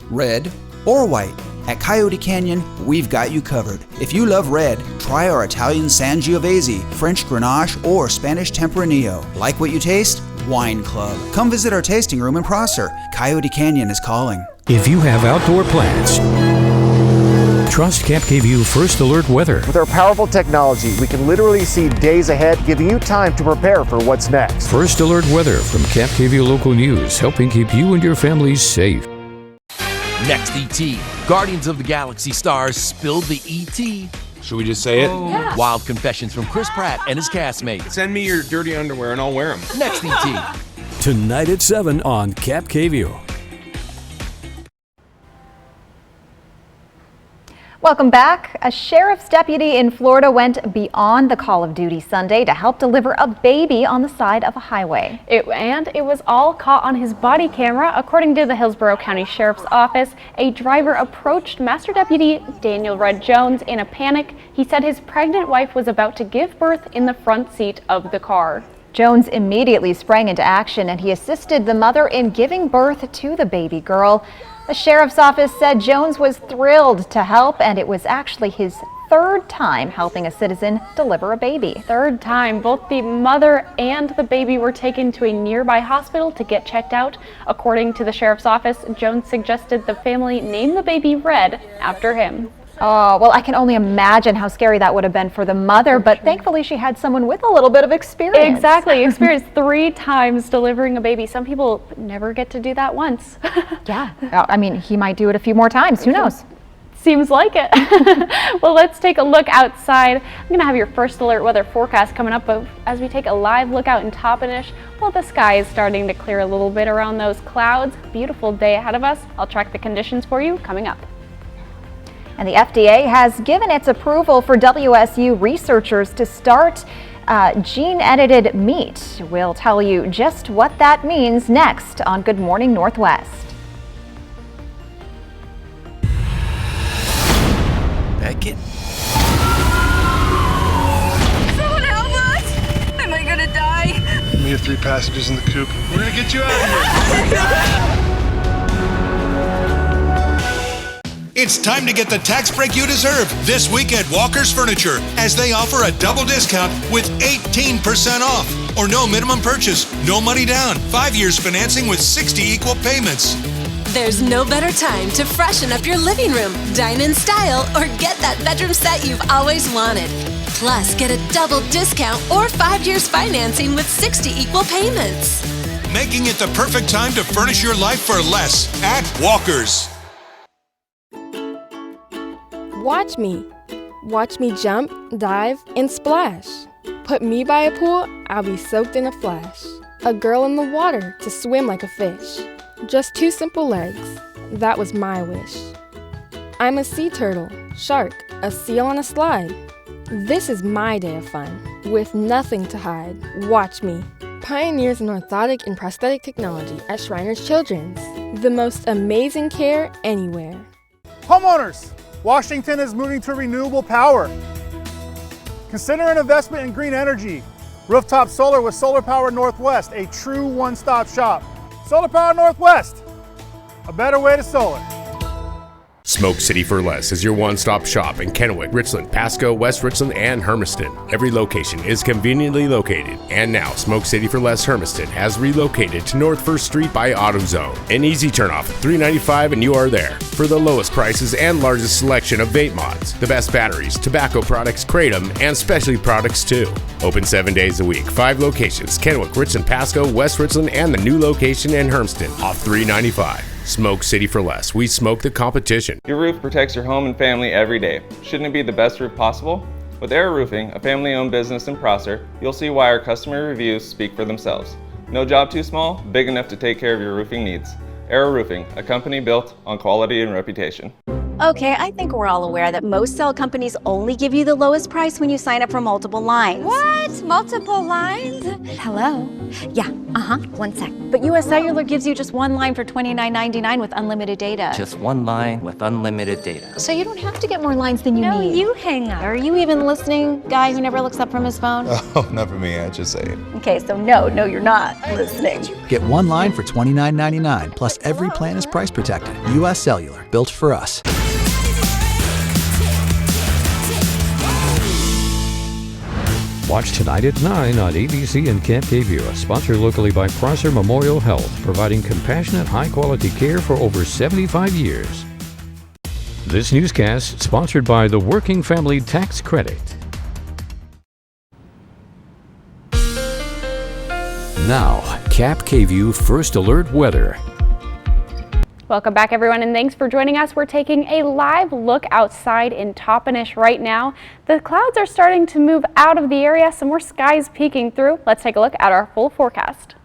Red or white. At Coyote Canyon, we've got you covered. If you love red, try our Italian Sangiovese, French Grenache, or Spanish Tempranillo. Like what you taste? Wine Club. Come visit our tasting room in Prosser. Coyote Canyon is calling. If you have outdoor plans, trust Cap KVU First Alert Weather. With our powerful technology, we can literally see days ahead, giving you time to prepare for what's next. First Alert Weather from Cap KVU Local News, helping keep you and your families safe. Next ET, Guardians of the Galaxy stars spilled the ET. Should we just say it? Yeah. Wild confessions from Chris Pratt and his castmates. Send me your dirty underwear and I'll wear them. Next ET. Tonight at 7 on Cap KVU. Welcome back. A sheriff's deputy in Florida went beyond the call of duty Sunday to help deliver a baby on the side of a highway. It was all caught on his body camera. According to the Hillsborough County Sheriff's Office, a driver approached Master Deputy Daniel Red Jones in a panic. He said his pregnant wife was about to give birth in the front seat of the car. Jones immediately sprang into action and he assisted the mother in giving birth to the baby girl. The sheriff's office said Jones was thrilled to help, and it was actually his third time helping a citizen deliver a baby. Third time. Both the mother and the baby were taken to a nearby hospital to get checked out. According to the sheriff's office, Jones suggested the family name the baby Red after him. Oh, well, I can only imagine how scary that would have been for the mother, but thankfully she had someone with a little bit of experience. Exactly. Experience 3 times delivering a baby. Some people never get to do that once. Yeah. I mean, he might do it a few more times. Who knows? Seems like it. Well, let's take a look outside. I'm going to have your First Alert weather forecast coming up, but as we take a live look out in Toppenish, well, the sky is starting to clear a little bit around those clouds. Beautiful day ahead of us. I'll track the conditions for you coming up. And the FDA has given its approval for WSU researchers to start gene-edited meat. We'll tell you just what that means next on Good Morning Northwest. Beckett? Someone help us! Am I gonna die? Me have 3 passengers in the coop. We're gonna get you out of here. It's time to get the tax break you deserve this week at Walker's Furniture, as they offer a double discount with 18% off. Or no minimum purchase, no money down, 5 years financing with 60 equal payments. There's no better time to freshen up your living room, dine in style, or get that bedroom set you've always wanted. Plus, get a double discount or 5 years financing with 60 equal payments. Making it the perfect time to furnish your life for less at Walker's. Watch me. Watch me jump, dive, and splash. Put me by a pool, I'll be soaked in a flash. A girl in the water to swim like a fish. Just 2 simple legs, that was my wish. I'm a sea turtle, shark, a seal on a slide. This is my day of fun, with nothing to hide. Watch me. Pioneers in orthotic and prosthetic technology at Shriners Children's. The most amazing care anywhere. Homeowners! Washington is moving to renewable power. Consider an investment in green energy. Rooftop solar with Solar Power Northwest, a true one-stop shop. Solar Power Northwest, a better way to solar. Smoke City for Less is your one-stop shop in Kennewick, Richland, Pasco, West Richland, and Hermiston. Every location is conveniently located. And now, Smoke City for Less Hermiston has relocated to North 1st Street by AutoZone. An easy turnoff, $3.95 and you are there. For the lowest prices and largest selection of vape mods, the best batteries, tobacco products, Kratom, and specialty products too. Open 7 days a week, 5 locations, Kennewick, Richland, Pasco, West Richland, and the new location in Hermiston, off $3.95. Smoke City for Less. We smoke the competition. Your roof protects your home and family every day. Shouldn't it be the best roof possible? With Air Roofing, a family-owned business in Prosser, you'll see why our customer reviews speak for themselves. No job too small, big enough to take care of your roofing needs. Air Roofing, a company built on quality and reputation. Okay, I think we're all aware that most cell companies only give you the lowest price when you sign up for multiple lines. What? Multiple lines? Hello? Yeah, one sec. But US Cellular gives you just one line for $29.99 with unlimited data. Just one line with unlimited data. So you don't have to get more lines than you need. No, you hang up. Are you even listening, guy who never looks up from his phone? Oh, not for me, I just say it. Okay, so no, you're not listening. Get one line for $29.99, plus every plan is price protected. US Cellular, built for us. Watch tonight at 9 on ABC and Camp KVUE, sponsored locally by Prosser Memorial Health, providing compassionate, high-quality care for over 75 years. This newscast sponsored by the Working Family Tax Credit. Now, Cap KVUE First Alert Weather. Welcome back, everyone, and thanks for joining us. We're taking a live look outside in Toppenish right now. The clouds are starting to move out of the area, some more skies peeking through. Let's take a look at our full forecast.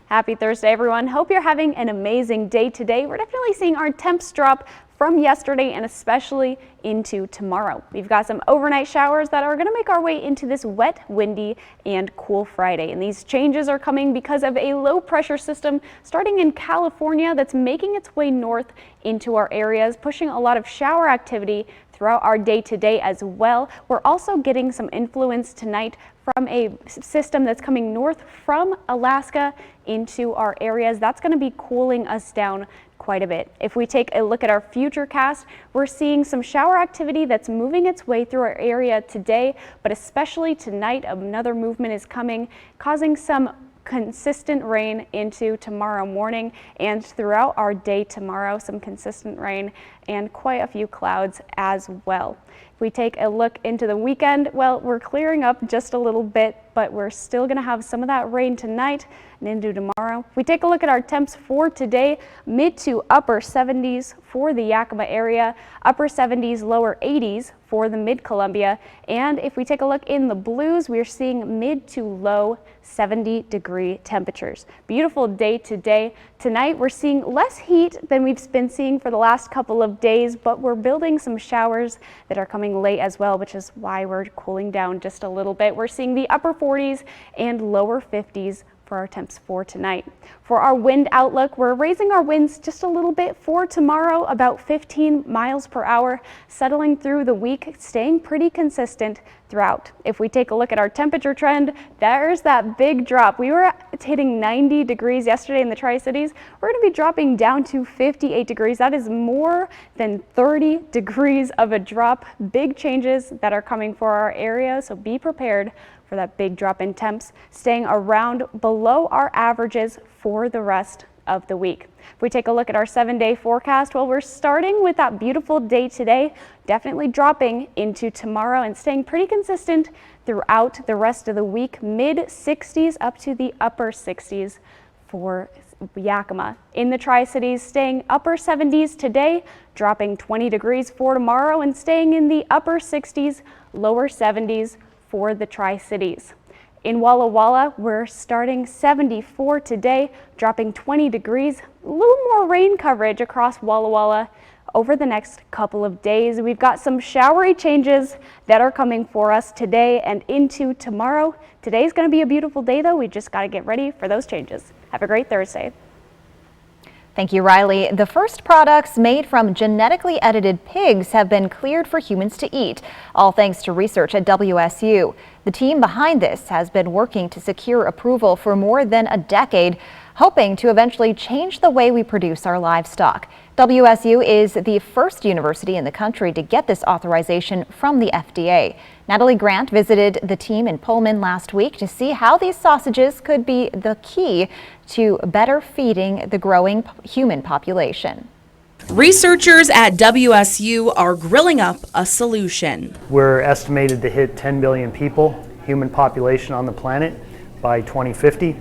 Happy Thursday, everyone. Hope you're having an amazing day today. We're definitely seeing our temps drop from yesterday and especially into tomorrow. We've got some overnight showers that are going to make our way into this wet, windy, and cool Friday. And these changes are coming because of a low pressure system starting in California that's making its way north into our areas, pushing a lot of shower activity throughout our day today as well. We're also getting some influence tonight from a system that's coming north from Alaska into our areas. That's going to be cooling us down quite a bit. If we take a look at our futurecast, we're seeing some shower activity that's moving its way through our area today, but especially tonight, another movement is coming, causing some consistent rain into tomorrow morning and throughout our day tomorrow, some consistent rain and quite a few clouds as well. If we take a look into the weekend, well, we're clearing up just a little bit, but we're still going to have some of that rain tonight and into tomorrow. If we take a look at our temps for today, mid to upper 70s for the Yakima area, upper 70s, lower 80s for the Mid-Columbia. And if we take a look in the blues, we're seeing mid to low 70-degree temperatures. Beautiful day today. Tonight, we're seeing less heat than we've been seeing for the last couple of days, but we're building some showers that are coming late as well, which is why we're cooling down just a little bit. We're seeing the upper 40s and lower 50s for our temps for tonight. For our wind outlook, we're raising our winds just a little bit for tomorrow, about 15 miles per hour, settling through the week, staying pretty consistent throughout. If we take a look at our temperature trend, there's that big drop. We were hitting 90 degrees yesterday in the Tri-Cities. We're going to be dropping down to 58 degrees. That is more than 30 degrees of a drop. Big changes that are coming for our area, so be prepared for that big drop in temps, staying around below our averages for the rest of the week. If we take a look at our 7-day forecast, well, we're starting with that beautiful day today, definitely dropping into tomorrow and staying pretty consistent throughout the rest of the week, mid 60s up to the upper 60s for Yakima. In the Tri-Cities, staying upper 70s today, dropping 20 degrees for tomorrow and staying in the upper 60s, lower 70s for the Tri-Cities. In Walla Walla, we're starting 74 today, dropping 20 degrees, a little more rain coverage across Walla Walla over the next couple of days. We've got some showery changes that are coming for us today and into tomorrow. Today's going to be a beautiful day, though. We just got to get ready for those changes. Have a great Thursday. Thank you, Riley. The first products made from genetically edited pigs have been cleared for humans to eat, all thanks to research at WSU. The team behind this has been working to secure approval for more than a decade, hoping to eventually change the way we produce our livestock. WSU is the first university in the country to get this authorization from the FDA. Natalie Grant visited the team in Pullman last week to see how these sausages could be the key to better feeding the growing human population. Researchers at WSU are grilling up a solution. We're estimated to hit 10 billion people, human population on the planet, by 2050.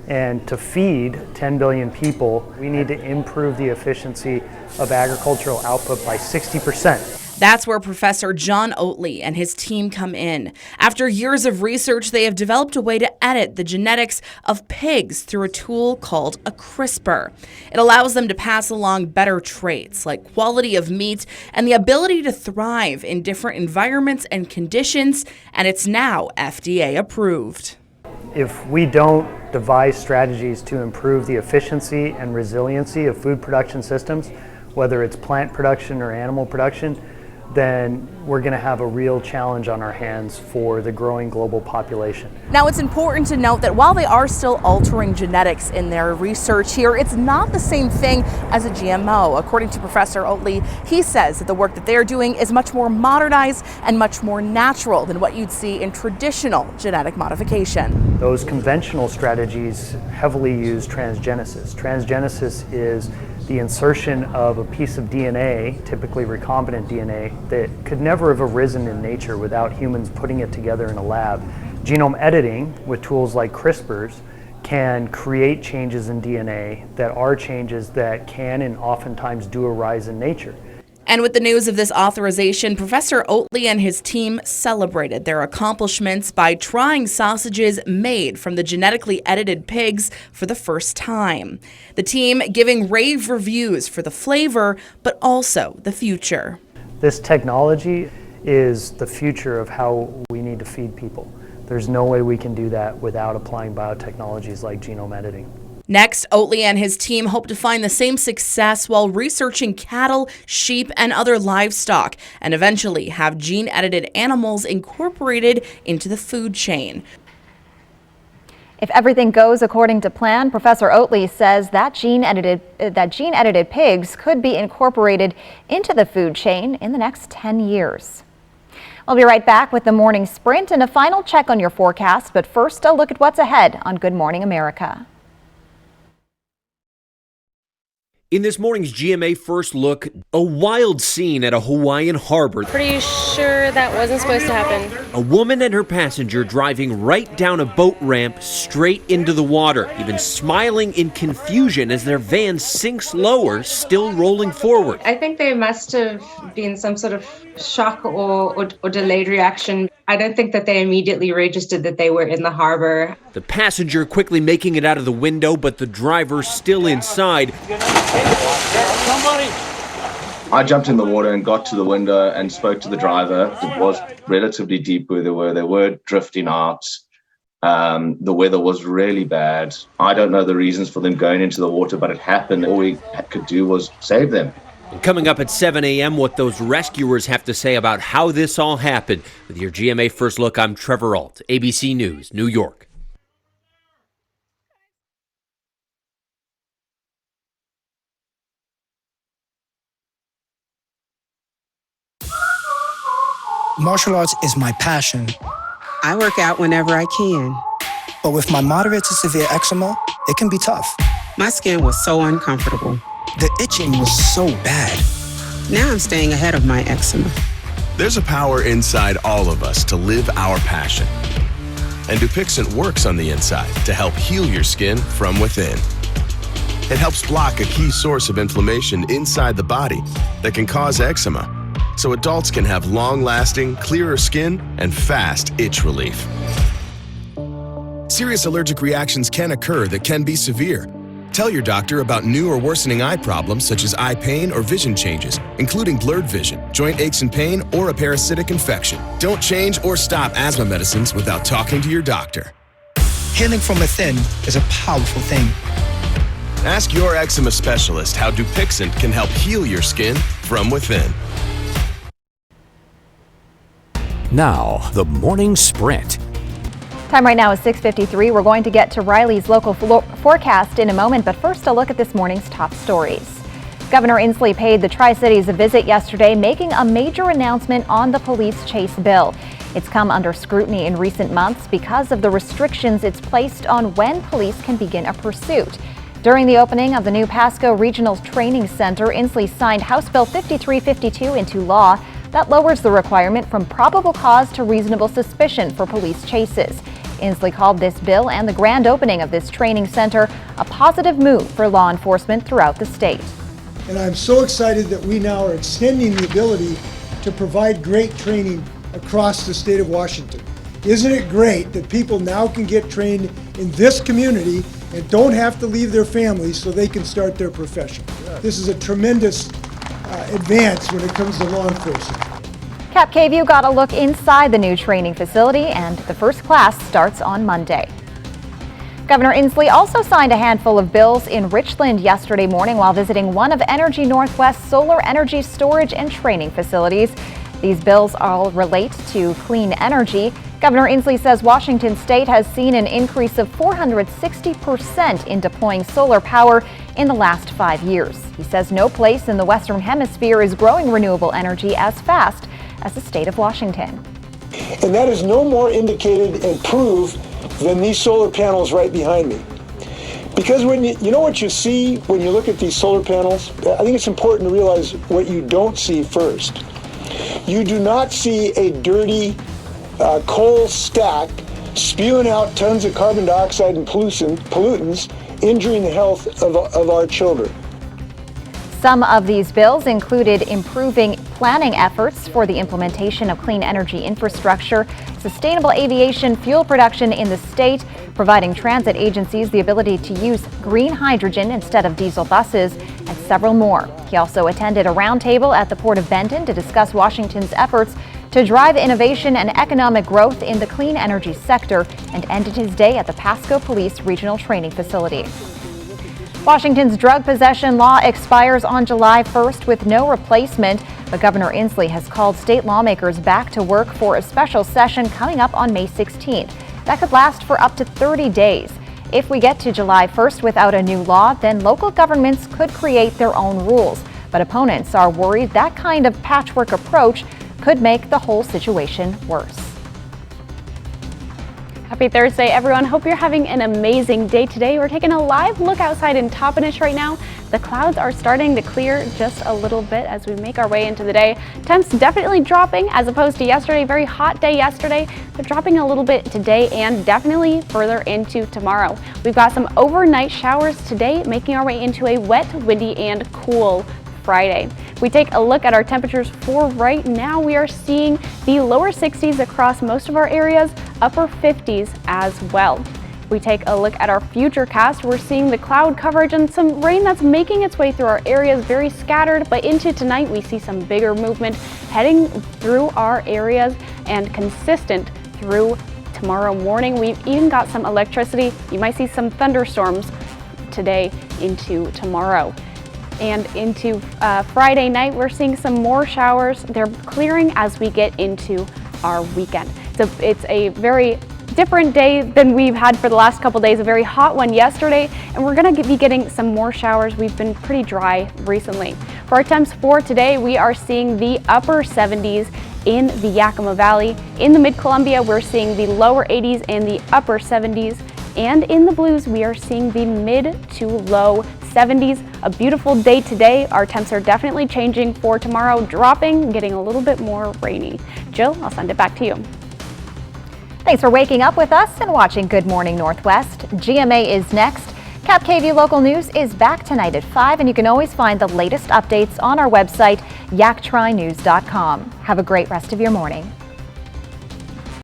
And to feed 10 billion people, we need to improve the efficiency of agricultural output by 60%. That's where Professor John Oatley and his team come in. After years of research, they have developed a way to edit the genetics of pigs through a tool called a CRISPR. It allows them to pass along better traits like quality of meat and the ability to thrive in different environments and conditions, and it's now FDA approved. If we don't devise strategies to improve the efficiency and resiliency of food production systems, whether it's plant production or animal production, then we're going to have a real challenge on our hands for the growing global population. Now, it's important to note that while they are still altering genetics in their research here, it's not the same thing as a GMO. According to Professor Oatley, he says that the work that they're doing is much more modernized and much more natural than what you'd see in traditional genetic modification. Those conventional strategies heavily use transgenesis. Transgenesis is the insertion of a piece of DNA, typically recombinant DNA, that could never have arisen in nature without humans putting it together in a lab. Genome editing with tools like CRISPRs can create changes in DNA that are changes that can and oftentimes do arise in nature. And with the news of this authorization, Professor Oatley and his team celebrated their accomplishments by trying sausages made from the genetically edited pigs for the first time. The team giving rave reviews for the flavor, but also the future. This technology is the future of how we need to feed people. There's no way we can do that without applying biotechnologies like genome editing. Next, Oatley and his team hope to find the same success while researching cattle, sheep, and other livestock, and eventually have gene-edited animals incorporated into the food chain. If everything goes according to plan, Professor Oatley says that gene-edited pigs could be incorporated into the food chain in the next 10 years. I'll be right back with the morning sprint and a final check on your forecast, but first a look at what's ahead on Good Morning America. In this morning's GMA First Look, a wild scene at a Hawaiian harbor. Pretty sure that wasn't supposed to happen. A woman and her passenger driving right down a boat ramp straight into the water, even smiling in confusion as their van sinks lower, still rolling forward. I think there must have been some sort of shock or delayed reaction. I don't think that they immediately registered that they were in the harbor. The passenger quickly making it out of the window, but the driver still inside. I jumped in the water and got to the window and spoke to the driver. It was relatively deep where they were. They were drifting out. The weather was really bad. I don't know the reasons for them going into the water, but it happened. All we could do was save them. And coming up at 7 a.m., what those rescuers have to say about how this all happened. With your GMA First Look, I'm Trevor Ault, ABC News, New York. Martial arts is my passion. I work out whenever I can. But with my moderate to severe eczema, it can be tough. My skin was so uncomfortable. The itching was so bad. Now I'm staying ahead of my eczema. There's a power inside all of us to live our passion. And Dupixent works on the inside to help heal your skin from within. It helps block a key source of inflammation inside the body that can cause eczema, so adults can have long-lasting, clearer skin and fast itch relief. Serious allergic reactions can occur that can be severe. Tell your doctor about new or worsening eye problems such as eye pain or vision changes, including blurred vision, joint aches and pain, or a parasitic infection. Don't change or stop asthma medicines without talking to your doctor. Healing from within is a powerful thing. Ask your eczema specialist how Dupixent can help heal your skin from within. Now, the morning sprint. Time right now is 6:53. We're going to get to Riley's local forecast in a moment, but first a look at this morning's top stories. Governor Inslee paid the Tri-Cities a visit yesterday, making a major announcement on the police chase bill. It's come under scrutiny in recent months because of the restrictions it's placed on when police can begin a pursuit. During the opening of the new Pasco Regional Training Center, Inslee signed House Bill 5352 into law. That lowers the requirement from probable cause to reasonable suspicion for police chases. Inslee called this bill and the grand opening of this training center a positive move for law enforcement throughout the state. And I'm so excited that we now are extending the ability to provide great training across the state of Washington. Isn't it great that people now can get trained in this community and don't have to leave their families so they can start their profession? This is a tremendous advance when it comes to law enforcement. Cap KVUE got a look inside the new training facility, and the first class starts on Monday. Governor Inslee also signed a handful of bills in Richland yesterday morning while visiting one of Energy Northwest's solar energy storage and training facilities. These bills all relate to clean energy. Governor Inslee says Washington State has seen an increase of 460% in deploying solar power in the last 5 years. He says no place in the Western Hemisphere is growing renewable energy as fast as the state of Washington. And that is no more indicated and proved than these solar panels right behind me. Because when you know what you see when you look at these solar panels, I think it's important to realize what you don't see first. You do not see a dirty coal stack spewing out tons of carbon dioxide and pollutants, injuring the health of our children. Some of these bills included improving planning efforts for the implementation of clean energy infrastructure, sustainable aviation fuel production in the state, providing transit agencies the ability to use green hydrogen instead of diesel buses, and several more. He also attended a roundtable at the Port of Benton to discuss Washington's efforts to drive innovation and economic growth in the clean energy sector, and ended his day at the Pasco Police Regional Training Facility. Washington's drug possession law expires on July 1st with no replacement, but Governor Inslee has called state lawmakers back to work for a special session coming up on May 16th. That could last for up to 30 days. If we get to July 1st without a new law, then local governments could create their own rules. But opponents are worried that kind of patchwork approach could make the whole situation worse. Happy Thursday, everyone. Hope you're having an amazing day today. We're taking a live look outside in Toppenish right now. The clouds are starting to clear just a little bit as we make our way into the day. Temps definitely dropping as opposed to yesterday. Very hot day yesterday. They're dropping a little bit today and definitely further into tomorrow. We've got some overnight showers today, making our way into a wet, windy, and cool Friday. If we take a look at our temperatures for right now, we are seeing the lower 60s across most of our areas, upper 50s as well. If we take a look at our futurecast, we're seeing the cloud coverage and some rain that's making its way through our areas, very scattered, but into tonight we see some bigger movement heading through our areas and consistent through tomorrow morning. We've even got some electricity. You might see some thunderstorms today into tomorrow. And into Friday night, we're seeing some more showers. They're clearing as we get into our weekend. So it's a very different day than we've had for the last couple days, a very hot one yesterday, and we're going to be getting some more showers. We've been pretty dry recently. For our temps for today, we are seeing the upper 70s in the Yakima Valley. In the Mid-Columbia, we're seeing the lower 80s and the upper 70s. And in the Blues, we are seeing the mid to low 70s. A beautiful day today. Our temps are definitely changing for tomorrow, dropping, getting a little bit more rainy. Jill, I'll send it back to you. Thanks for waking up with us and watching Good Morning Northwest. GMA is next. Cap KVUE Local News is back tonight at 5, and you can always find the latest updates on our website, yaktrinews.com. Have a great rest of your morning.